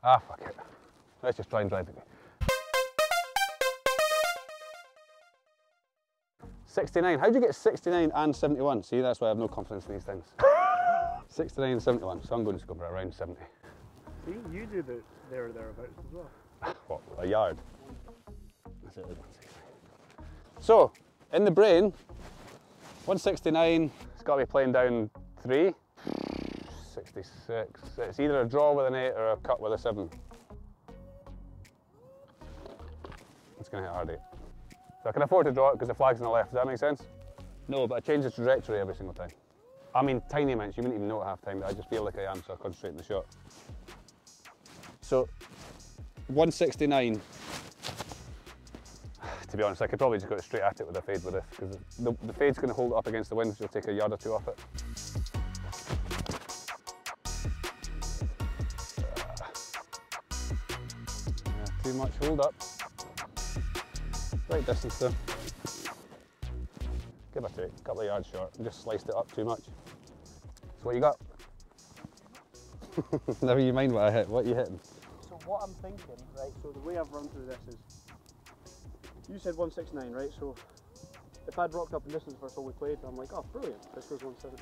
Ah, fuck it. Let's just try and drive it. 69. How'd you get 69 and 71? See, that's why I have no confidence in these things. 69 and 71, so I'm going to go for around 70. See, you do the there or thereabouts as well. What, a yard? That's it, 169. So, in the brain, 169, it's got to be playing down 3. 66. It's either a draw with an 8 or a cut with a 7. It's going to hit hard 8. So I can afford to draw it because the flag's on the left. Does that make sense? No, but I change the trajectory every single time. I mean, tiny amounts. You wouldn't even know at half time, but I just feel like I am, so I concentrate on the shot. So, 169. To be honest, I could probably just go straight at it with a fade with this, because the fade's going to hold it up against the wind, so you'll take a yard or 2 off it. Yeah, too much hold up. Right distance though. Give or take, a couple of yards short, and just sliced it up too much. So what you got? Never you mind what I hit, what are you hitting? So what I'm thinking, right, so the way I've run through this is, you said 169, right, so if I'd rocked up in distance first all we played, I'm like, oh brilliant, this goes 170.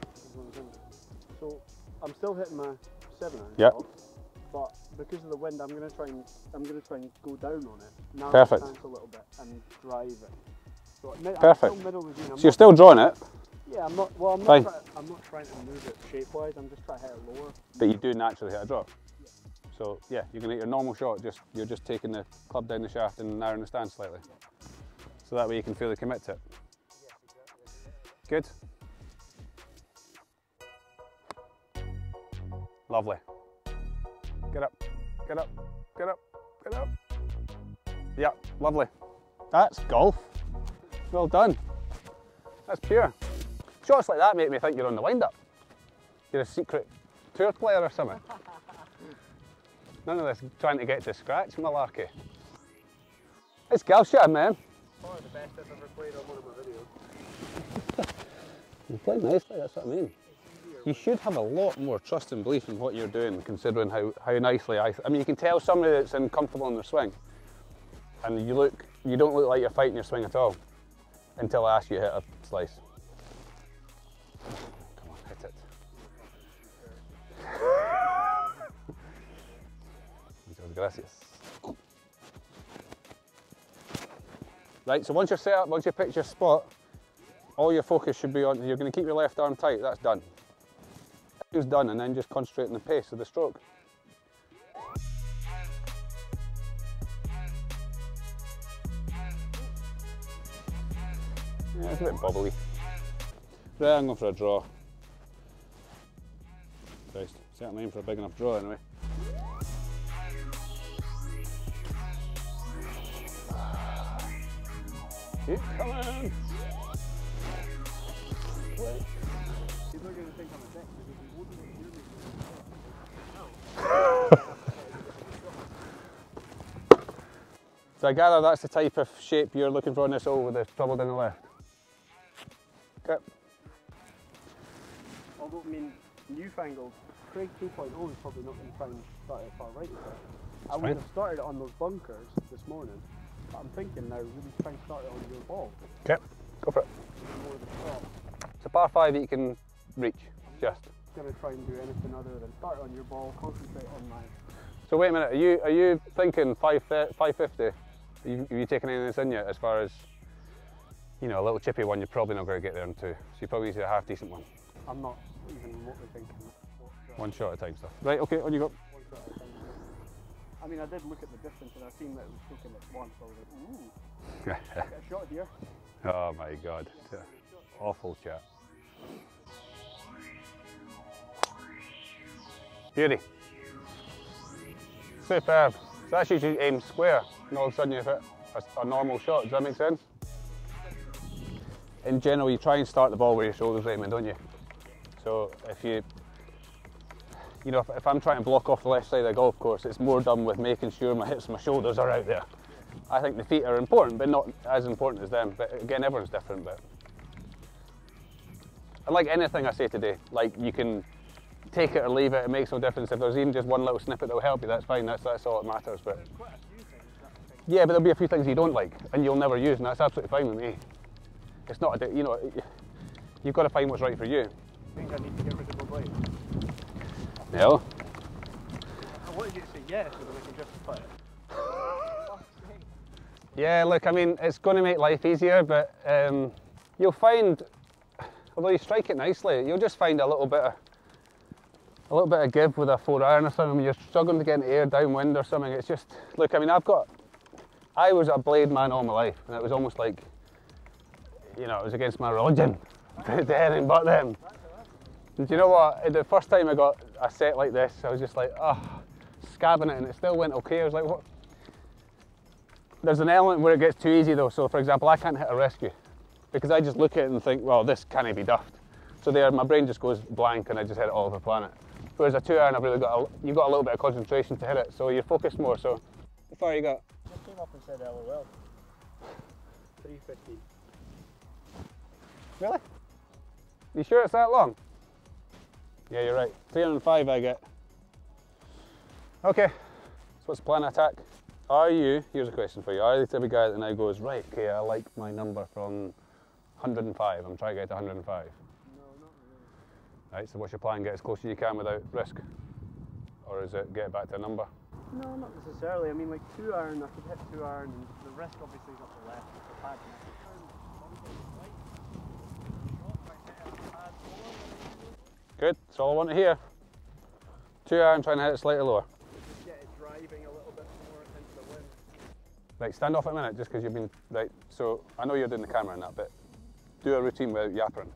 So I'm still hitting my 7 iron. Yep. But because of the wind, I'm gonna try and go down on it, narrow Perfect. the stance a little bit, and drive it. So Perfect. I'm still middle regime. So you're still drawing it? Yeah, I'm not. Well, I'm Fine. not trying to move it shape-wise. I'm just trying to hit it lower. But you do naturally hit a draw. Yeah. So yeah, you're gonna hit your normal shot. You're just taking the club down the shaft and narrowing the stance slightly. Yeah. So that way you can fully commit to it. Yeah, exactly. Good. Lovely. Get up. Get up. Get up. Get up. Yeah, lovely. That's golf. Well done. That's pure. Shots like that make me think you're on the wind-up. You're a secret tour player or something. None of this trying to get to scratch malarkey. It's golf shot, man. Probably the best I've ever played on one of my videos. You play nicely, that's what I mean. You should have a lot more trust and belief in what you're doing, considering how nicely I mean, you can tell somebody that's uncomfortable in their swing, and you don't look like you're fighting your swing at all, until I ask you to hit a slice. Come on, hit it. Muchas gracias. Right, so once you're set up, once you pick your spot, all your focus should be on, you're going to keep your left arm tight, that's done. It's done, and then just concentrate on the pace of the stroke. Yeah, it's a bit bubbly. Right, I'm going for a draw. Christ, certainly aim for a big enough draw anyway. Keep coming! Wait. People are going to think I'm a dick because he wouldn't hear me. So I gather that's the type of shape you're looking for on this hole with the trouble down the left. Okay. Although, I mean, newfangled, Craig 2.0 is probably not going to try and start it far right. I would have started it on those bunkers this morning, but I'm thinking now really try and start it on your ball. Okay, go for it. More of the top. It's a par 5 that you can reach, just. I'm going to try and do anything other than start on your ball, concentrate on mine. So wait a minute, are you thinking 550? Are you taking anything that's in yet as far as, you know, a little chippy one you're probably not going to get there in 2. So you probably need a half decent one. I'm not even remotely thinking. One shot at a time stuff. Right, okay, on you go. One shot at a time. I mean, I did look at the distance and I seen that it was taking it once, so I was like, ooh, get a shot here. Oh my God, awful chat. Beauty. Superb. So that's usually aim square, and all of a sudden you hit a normal shot. Does that make sense? In general, you try and start the ball where your shoulders aiming, don't you? So if you know, if I'm trying to block off the left side of the golf course, it's more done with making sure my hips and my shoulders are out there. I think the feet are important, but not as important as them. But again, everyone's different. But and like anything I say today, like you can take it or leave it, it makes no difference. If there's even just one little snippet that will help you, that's fine, that's all that matters. But There's quite a few things that I think. yeah, but there'll be a few things you don't like and you'll never use, and that's absolutely fine with me. It's not, you know, you've got to find what's right for you. I think I need to get rid of my blade. No. I wanted you to say yes, so that I can justify it. Yeah, look, I mean, it's going to make life easier, but you'll find, although you strike it nicely, you'll just find a little bit of give with a 4-iron or something. When you're struggling to get into air downwind or something, it's just, look, I mean, I was a blade man all my life, and it was almost like, you know, it was against my religion to head and butt them. And do you know what? The first time I got a set like this, I was just like, oh, scabbing it, and it still went okay. I was like, what? There's an element where it gets too easy though. So for example, I can't hit a rescue because I just look at it and think, well, this can't be duffed. So there, my brain just goes blank and I just hit it all over the planet. Whereas a 2-iron, I've really you've got a little bit of concentration to hit it, so you're focused more. So how far you got? Just came up and said LOL. 350. Really? You sure it's that long? Yeah, you're right. 305 I get. Okay, so what's the plan of attack? Are you, here's a question for you, are you the type of guy that now goes, right, okay, I like my number from 105, I'm trying to get to 105? No, not really. Right, so what's your plan? Get as close as you can without risk? Or is it get back to a number? No, not necessarily. I mean, like 2-iron, I could hit 2-iron, and the risk obviously is up the left, with the pad. Good, that's all I want to hear. 2-iron, trying to hit it slightly lower. Just get it driving a little bit more into the wind. Right, stand off a minute, just because you've been, right, so I know you're doing the camera in that bit. Do a routine without yapping.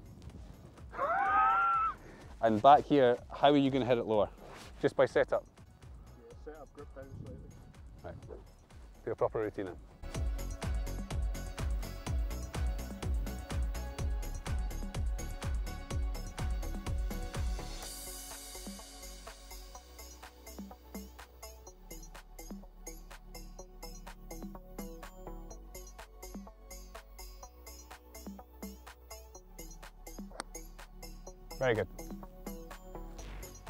And back here, how are you going to hit it lower? Just by setup? Yeah, set up, grip down slightly. Right, do a proper routine then. Very good.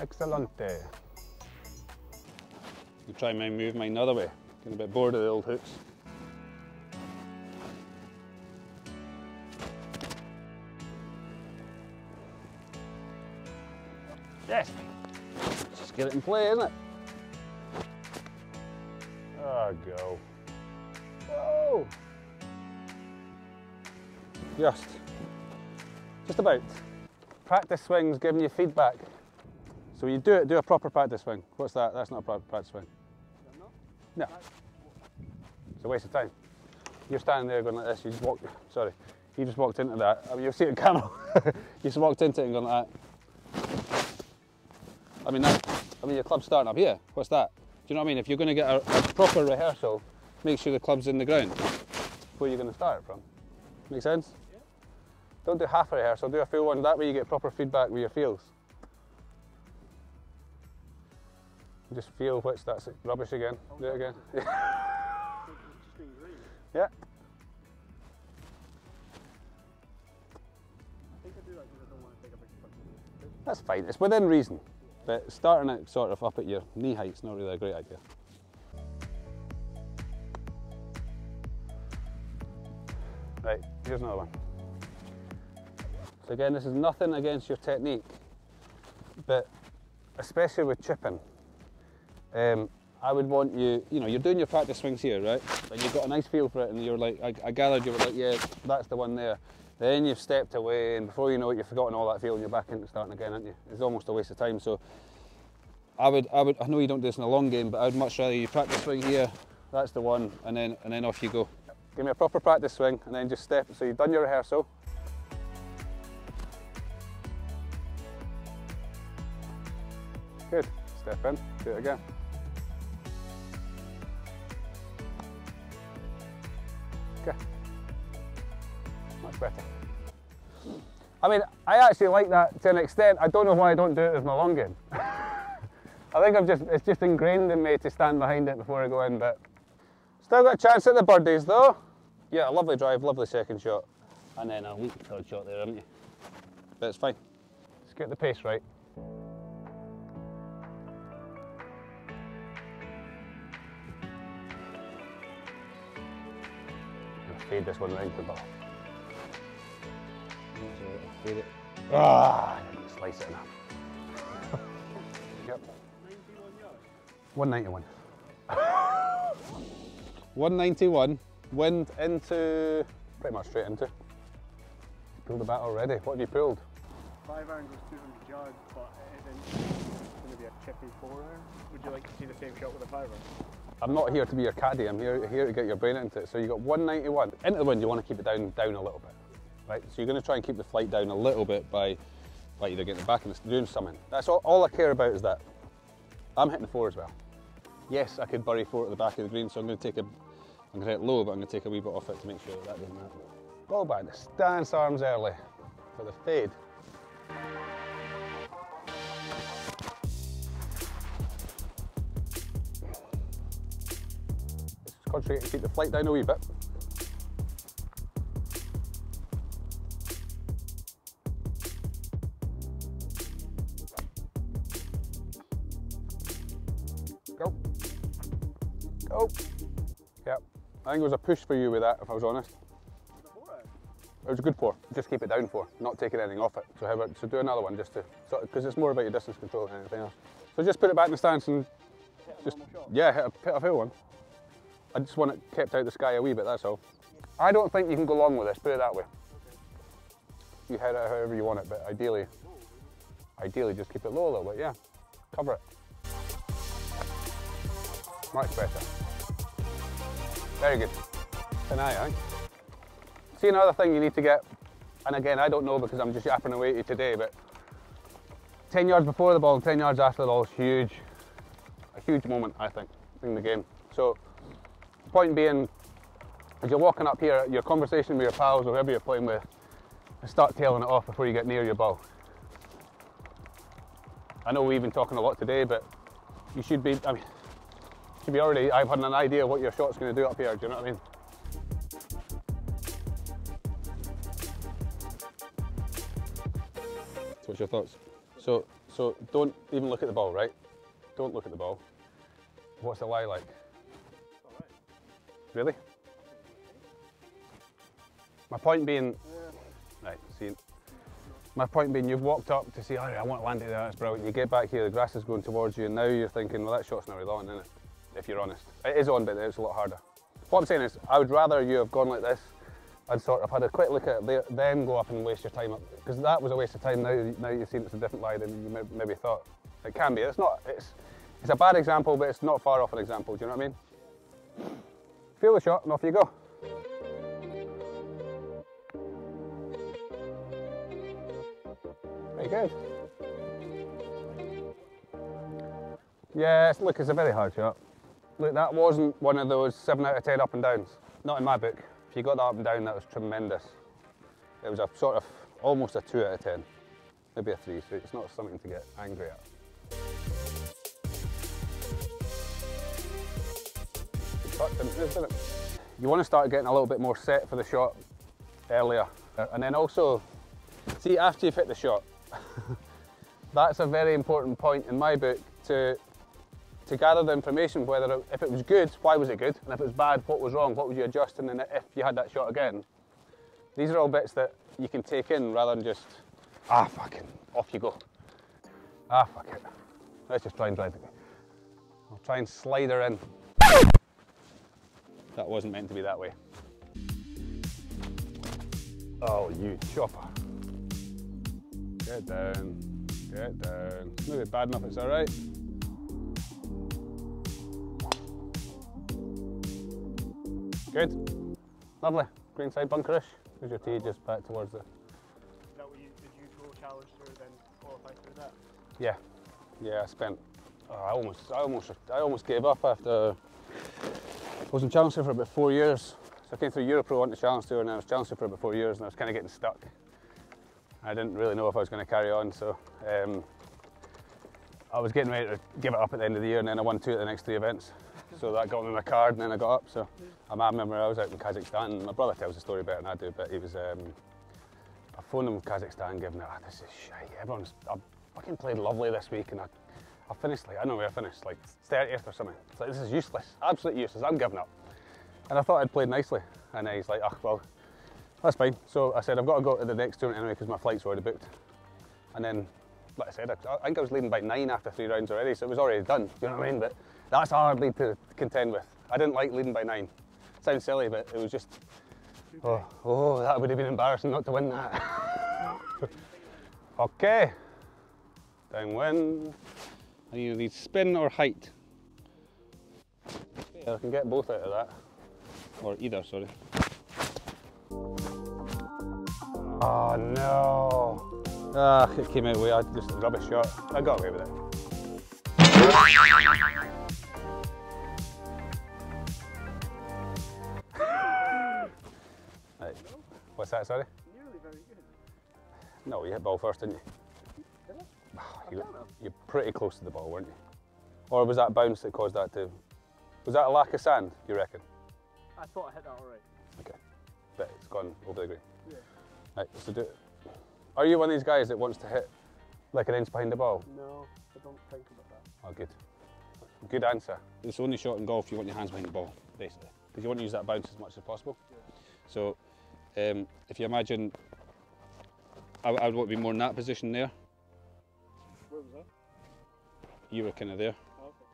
Excellente. You try and move mine the other way. Getting a bit bored of the old hooks. Yes. Just get it in play, isn't it? Oh, go. Oh. Just about. Practice swings giving you feedback. So you do a proper practice swing. What's that? That's not a proper practice swing. No. It's a waste of time. You're standing there going like this, you just walked into that. I mean, you'll see it on camera. You just walked into it and gone like that. I mean, your club's starting up here. What's that? Do you know what I mean? If you're going to get a proper rehearsal, make sure the club's in the ground. Where you're going to start it from. Make sense? Don't do half a rehearsal, do a full one. That way you get proper feedback with your feels. Just feel which that's rubbish again. Do it again. Yeah. That's fine. It's within reason. But starting it sort of up at your knee height's not really a great idea. Right, here's another one. So again, this is nothing against your technique, but especially with chipping, I would want you, you're doing your practice swings here, right? And you've got a nice feel for it, and you're like, I gathered you were like, yeah, that's the one there. Then you've stepped away, and before you know it, you've forgotten all that feel, and you're back into starting again, aren't you? It's almost a waste of time. So I know you don't do this in a long game, but I'd much rather you practice swing here, that's the one, and then off you go. Give me a proper practice swing, and then just step. So you've done your rehearsal. Good. Step in, do it again. Okay. Much better. I mean, I actually like that to an extent. I don't know why I don't do it with my long game. I think it's just ingrained in me to stand behind it before I go in, but still got a chance at the birdies though. Yeah, a lovely drive, lovely second shot, and then a weak third shot there, haven't you? But it's fine. Let's get the pace right. fade this one round the ball. Fade it. Ah, slice it enough. Yep. 91 yards. 191. 191. Wind into, pretty much straight into. Pulled the bat already. What have you pulled? 5 irons was 200 yards, but it isn't going to be a chippy 4 iron. Would you like to see the same shot with a 5 iron? I'm not here to be your caddy, I'm here to get your brain into it. So you got 191. Into the wind, you want to keep it down a little bit. Right? So you're going to try and keep the flight down a little bit by either getting the back and doing something. That's all I care about is that. I'm hitting the 4 as well. Yes, I could bury 4 at the back of the green, so I'm going to hit it low, but I'm going to take a wee bit off it to make sure that doesn't happen. Ball back, the stance arms early for the fade. Just concentrate and keep the flight down a wee bit. Go. Go. Yep. I think it was a push for you with that, if I was honest. It was a good 4. Just keep it down 4, not taking anything off it. So do another one just to, because it's more about your distance control than anything else. So just put it back in the stance and just, yeah, hit a fair one. I just want it kept out the sky a wee bit, that's all. I don't think you can go long with this, put it that way. You hit it however you want it, but ideally just keep it low a little bit, yeah. Cover it. Much better. Very good. An eye, I think. See, another thing you need to get, and again, I don't know because I'm just yapping away to you today, but 10 yards before the ball and 10 yards after the ball is huge. A huge moment, I think, in the game. So, point being, as you're walking up here, your conversation with your pals or whoever you're playing with, start tailing it off before you get near your ball. I know we've been talking a lot today, but you should be, already, I've had an idea of what your shot's going to do up here, do you know what I mean? So what's your thoughts? So don't even look at the ball, right? Don't look at the ball. What's the lie like? Really? My point being, right, see, my point being you've walked up to see, oh, I want to land it there, that's brilliant. You get back here, the grass is going towards you, and now you're thinking, well, that shot's not really on, isn't it? If you're honest. It is on, but it's a lot harder. What I'm saying is, I would rather you have gone like this and sort of had a quick look at it there, then go up and waste your time up. Because that was a waste of time now you've seen it's a different lie than you maybe thought. It can be, it's a bad example, but it's not far off an example, do you know what I mean? Feel the shot and off you go. Very good. Yeah, look, it's a very hard shot. Look, that wasn't one of those 7 out of 10 up and downs. Not in my book. If you got that up and down, that was tremendous. It was a sort of, almost a 2 out of 10. Maybe a 3, so it's not something to get angry at. You want to start getting a little bit more set for the shot earlier. And then also, see, after you've hit the shot, that's a very important point in my book to gather the information, whether if it was good, why was it good? And if it was bad, what was wrong? What would you adjust? And then if you had that shot again, these are all bits that you can take in rather than just, fucking, off you go. Fuck it. Let's just try and drive it. I'll try and slide her in. That wasn't meant to be that way. Oh, you chopper. Get down, get down. Maybe bad enough, it's all right. Good. Lovely. Greenside bunkerish. Here's your tee just back towards the... Is that what did you go challenge through then qualify through that? Yeah. Yeah, I spent... I almost gave up after... I was in Challenge Tour for about 4 years. So I came through Europro, went to Challenge Tour, and I was Challenge Tour for about 4 years, and I was kind of getting stuck. I didn't really know if I was going to carry on, so I was getting ready to give it up at the end of the year, and then I won 2 of the next 3 events. So that got me my card, and then I got up. So I remember I was out in Kazakhstan, and my brother tells the story better than I do, but he was, I phoned him from Kazakhstan, giving it, this is shite. I fucking played lovely this week, and I finished, like, I don't know where I finished, like 30th or something. It's like, this is useless, absolutely useless, I'm giving up. And I thought I'd played nicely. And he's like, oh, well, that's fine. So I said, I've got to go to the next tournament anyway because my flight's already booked. And then, like I said, I think I was leading by 9 after 3 rounds already, so it was already done, you know what I mean? But that's a hard lead to contend with. I didn't like leading by 9. Sounds silly, but it was just, oh, that would have been embarrassing not to win that. Okay, downwind. I either need spin or height. I can get both out of that, or either, sorry. Oh no! Ah, it came out way. Just a rubbish shot. I got away with it. Right. What's that? Sorry. Nearly very good. No, you hit ball first, didn't you? Did I? You're pretty close to the ball, weren't you? Or was that bounce that caused that to? Was that a lack of sand, you reckon? I thought I hit that alright. Okay, but it's gone over the green. Yeah. Right, so are you one of these guys that wants to hit like an inch behind the ball? No, I don't think about that. Oh, good. Good answer. It's the only shot in golf you want your hands behind the ball, basically, because you want to use that bounce as much as possible. Yeah. So, if you imagine, I would want to be more in that position there. Where was that? You were kind of there. Oh, okay.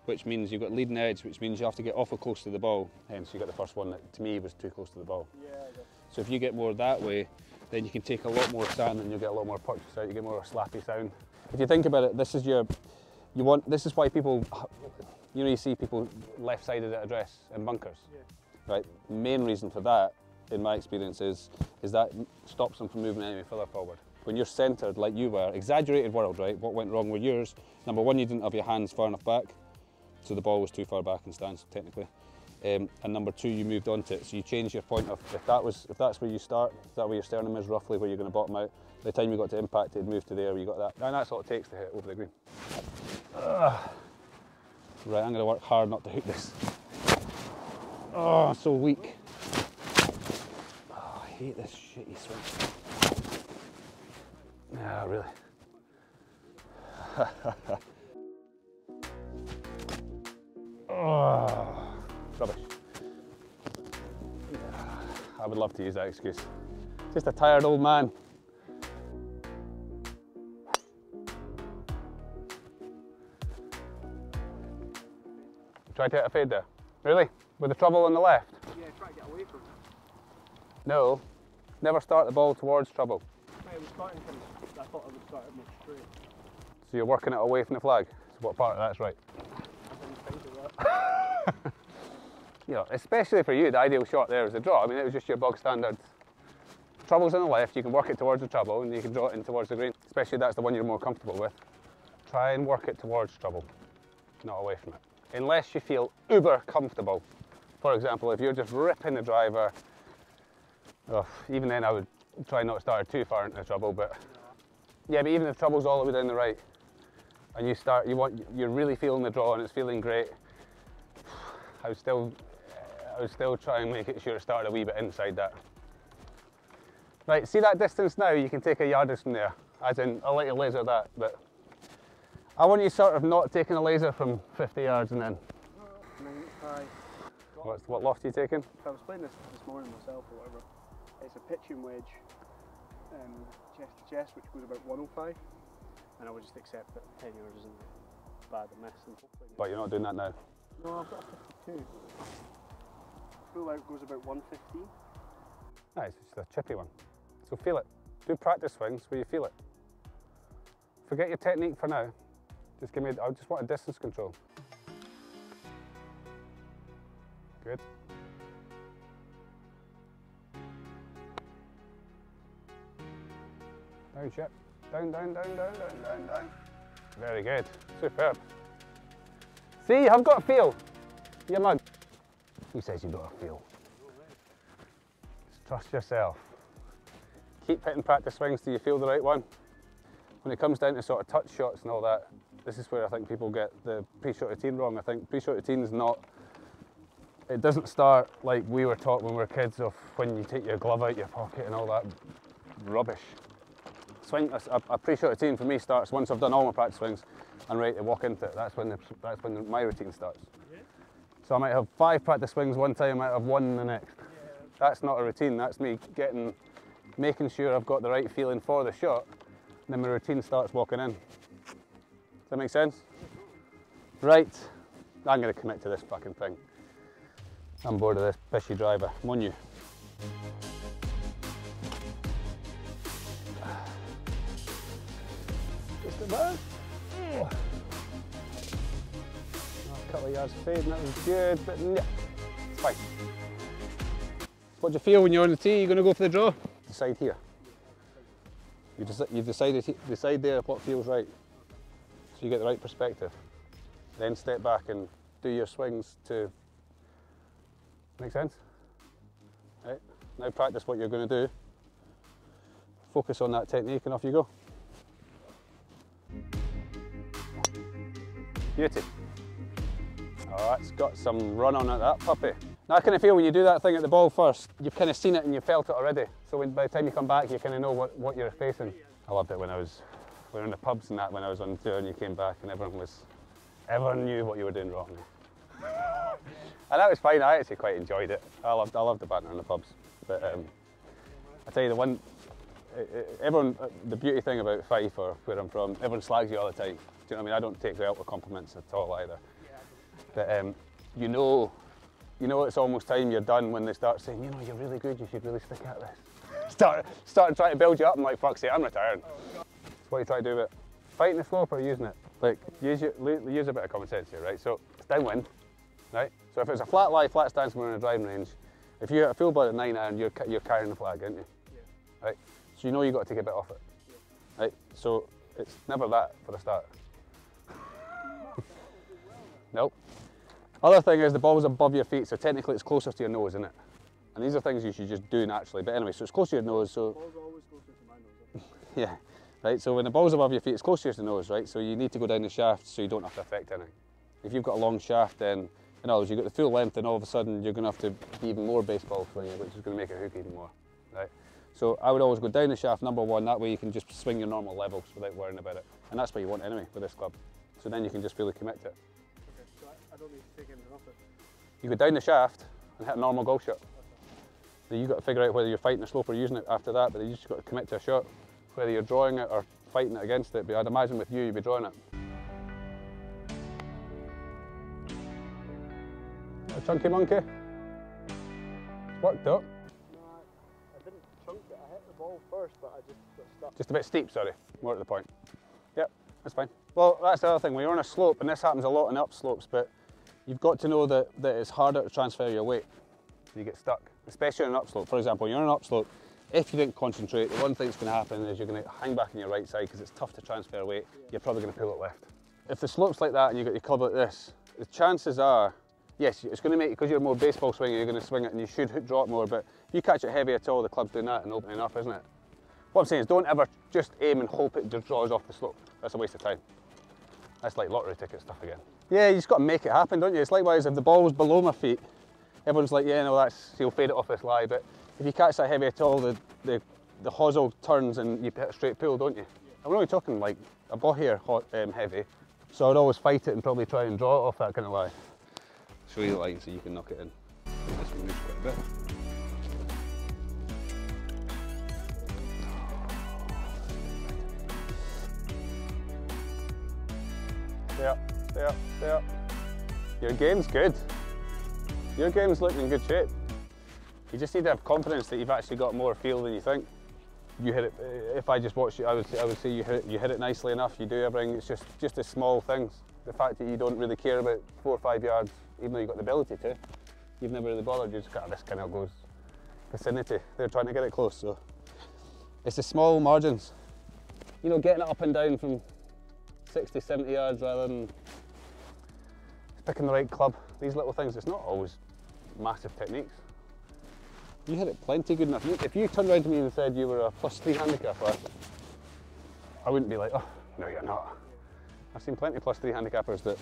Which means you've got leading edge, which means you have to get awful close to the ball. Hence, you got the first one that to me was too close to the ball. Yeah, I guess. So if you get more that way, then you can take a lot more sand and you'll get a lot more purchase out. You get more slappy sound. If you think about it, this is this is why people, you know, you see people left-sided at address in bunkers. Yeah. Right. The main reason for that, in my experience, is that stops them from moving any further forward. When you're centred like you were, exaggerated world, right? What went wrong with yours? Number one, you didn't have your hands far enough back, so the ball was too far back in stance technically. And number two, you moved onto it, so you changed your point of if that's where you start, if that where your sternum is roughly where you're going to bottom out. By the time you got to impact, it moved to there. You got that, and that's all it takes to hit over the green. Right, I'm going to work hard not to hook this. Oh, so weak. Oh, I hate this shitty swing. Yeah, really. Oh, rubbish. Yeah, I would love to use that excuse. Just a tired old man. Try to hit a fade there. Really? With the trouble on the left? Yeah, try to get away from it. No. Never start the ball towards trouble. It was starting from, I thought I would start it more straight. So you're working it away from the flag? So what part of that's right? I didn't think of that. You know, especially for you, the ideal shot there is a draw. I mean, it was just your bog standard. Trouble's on the left, you can work it towards the trouble and you can draw it in towards the green. Especially if that's the one you're more comfortable with. Try and work it towards trouble, not away from it. Unless you feel uber comfortable. For example, if you're just ripping the driver, even then I would try not to start it too far into the trouble, but yeah, but even if the trouble's all the way down the right, and you're really feeling the draw and it's feeling great, I would still try and make it sure it started a wee bit inside that. Right, see that distance now? You can take a yardage from there, as in a little laser that, but I want you sort of not taking a laser from 50 yards and then. What loft are you taking? I was playing this morning myself or whatever. It's a pitching wedge, chest to chest, which goes about 105, and I would just accept that 10 yards isn't bad a miss. But you're not doing that now? No, I've got a 52. Full out goes about 115. Nice, it's just a chippy one. So feel it. Do practice swings where you feel it. Forget your technique for now. Just give me, I just want a distance control. Good. Down, chip. Down, down, down, down, down, down, down. Very good. Superb. See, I've got a feel. You mug. Who says you've got a feel? Just trust yourself. Keep hitting practice swings till you feel the right one. When it comes down to sort of touch shots and all that, this is where I think people get the pre-shot routine wrong. I think pre-shot routine is not, it doesn't start like we were taught when we were kids of when you take your glove out your pocket and all that rubbish. Swing, a pre-shot routine for me starts once I've done all my practice swings and ready to walk into it. That's when my routine starts. Yeah. So I might have 5 practice swings one time, I might have 1 the next. That's not a routine, that's me making sure I've got the right feeling for the shot, and then my routine starts walking in. Does that make sense? Right, I'm going to commit to this fucking thing. I'm bored of this pishy driver. I'm on you. Just about. Oh. A couple of yards fading, that was good, but yeah, it's fine. What do you feel when you're on the tee? You're going to go for the draw? Decide here. You decide there what feels right. So you get the right perspective. Then step back and do your swings to... Make sense? Right. Now practice what you're going to do. Focus on that technique and off you go. Beauty. Oh, that's got some run on it, that puppy. Now I kind of feel when you do that thing at the ball first, you've kind of seen it and you've felt it already. So by the time you come back, you kind of know what you're facing. I loved it when we were in the pubs and that when I was on tour and you came back and everyone knew what you were doing wrong. And that was fine, I actually quite enjoyed it. I loved the banter in the pubs. But I tell you the beauty thing about Fife or where I'm from, everyone slags you all the time. Do you know what I mean? I don't take well with compliments at all either. But you know it's almost time you're done when they start saying, you know, you're really good, you should really stick at this. Start trying to build you up and like, fuck's sake, I'm retiring. So what are you trying to do with it? Fighting the slope or using it? Like, use a bit of common sense here, right? So it's downwind, right? So if it's a flat lie, flat stance when we're in a driving range, if you hit a full ball at 9 iron, you're carrying the flag, aren't you? Yeah. Right? So you know you've got to take a bit off it. Yeah. Right? So it's never that for a start. Nope. Other thing is the ball's above your feet, so technically it's closer to your nose, isn't it? And these are things you should just do naturally. But anyway, so it's close to your nose, so... The ball's always closer to my nose. Yeah. Right, so when the ball's above your feet, it's closer to the nose, right? So you need to go down the shaft so you don't have to affect anything. If you've got a long shaft, then, in other words, you've got the full length, and all of a sudden you're going to have to be even more baseball swinging, which is going to make it hook even more, right? So I would always go down the shaft, number one, that way you can just swing your normal levels without worrying about it. And that's what you want anyway with this club. So then you can just really commit to it. Okay, so I don't need to take anything off it. You go down the shaft and hit a normal golf shot. Then you've got to figure out whether you're fighting the slope or using it after that, but you just got to commit to a shot, whether you're drawing it or fighting it against it. But I'd imagine with you, you'd be drawing it. A chunky monkey. It's worked up. No, I didn't chunk it. I hit the ball first, but I just got stuck. Just a bit steep, sorry. More to the point. Yep, that's fine. Well, that's the other thing. When you're on a slope, and this happens a lot in up slopes, but you've got to know that it's harder to transfer your weight. You get stuck, especially on an upslope. For example, you're on an upslope, if you didn't concentrate, the one thing that's going to happen is you're going to hang back on your right side because it's tough to transfer weight. You're probably going to pull it left. If the slope's like that and you've got your club like this, the chances are, yes, it's going to make, because you're more baseball swinging, you're going to swing it and you should draw it more, but if you catch it heavy at all, the club's doing that and opening up, isn't it? What I'm saying is don't ever just aim and hope it draws off the slope. That's a waste of time. That's like lottery ticket stuff again. Yeah, you just got to make it happen, don't you? It's likewise, if the ball was below my feet, everyone's like, yeah, no, you'll fade it off this lie, but if you catch that heavy at all, the hosel turns and you hit a straight pull, don't you? And we're only talking like a ball here heavy, so I'd always fight it and probably try and draw it off that kind of lie. I'll show you the line so you can knock it in. This one moves quite a bit. Stay up, stay up, stay up. Your game's good. Your game's looking in good shape. You just need to have confidence that you've actually got more feel than you think. You hit it. If I just watched you, I would say you hit it nicely enough. You do everything. It's just the small things. The fact that you don't really care about 4 or 5 yards, even though you've got the ability to. You've never really bothered. You just got this kind of goes vicinity. They're trying to get it close, so it's the small margins. You know, getting it up and down from 60, 70 yards rather than picking the right club. These little things. It's not always massive techniques. You hit it plenty good enough. If you turned around to me and said you were a +3 handicapper, I wouldn't be like, oh, no you're not. I've seen plenty of +3 handicappers that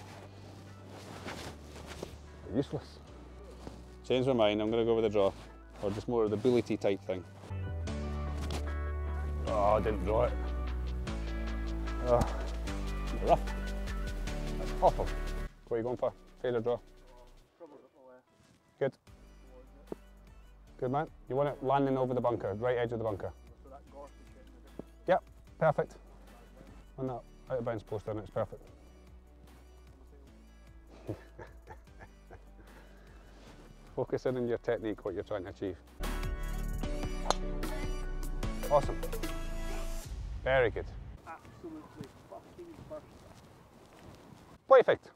are useless. Change my mind, I'm going to go with the draw. Or just more of the bullet type thing. Oh, I didn't draw it. Oh, rough. That's awful. What are you going for? Fade or draw? Probably Good. Good man. You want it landing over the bunker, right edge of the bunker. So that gorse is getting a bit. Yep, perfect. On that out of bounds post on it, it's perfect. Focus in on your technique, what you're trying to achieve. Awesome. Very good. Absolutely fucking perfect. Perfect.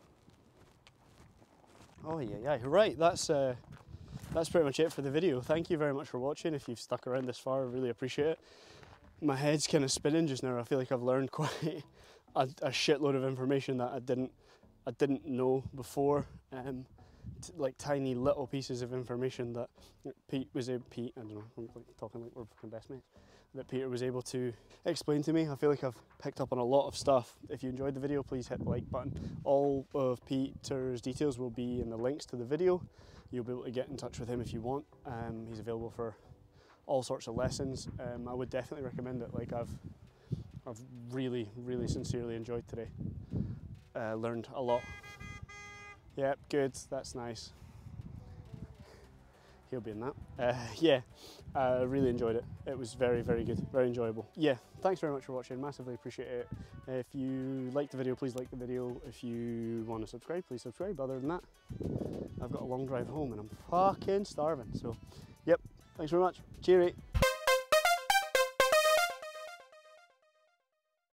Oh yeah, right. That's pretty much it for the video. Thank you very much for watching. If you've stuck around this far, I really appreciate it. My head's kind of spinning just now. I feel like I've learned quite a shitload of information that I didn't know before. Like tiny little pieces of information that Pete, I don't know, I'm talking like we're fucking best mates, that Peter was able to explain to me. I feel like I've picked up on a lot of stuff. If you enjoyed the video, please hit the like button. All of Peter's details will be in the links to the video. You'll be able to get in touch with him if you want. He's available for all sorts of lessons. I would definitely recommend it. Like I've really, really sincerely enjoyed today. Learned a lot. Yep, good, that's nice. He'll be in that. Yeah, I really enjoyed it. It was very, very good, very enjoyable. Yeah, thanks very much for watching, massively appreciate it. If you liked the video, please like the video. If you want to subscribe, please subscribe. Other than that, I've got a long drive home and I'm fucking starving. So, yep, thanks very much. Cheery.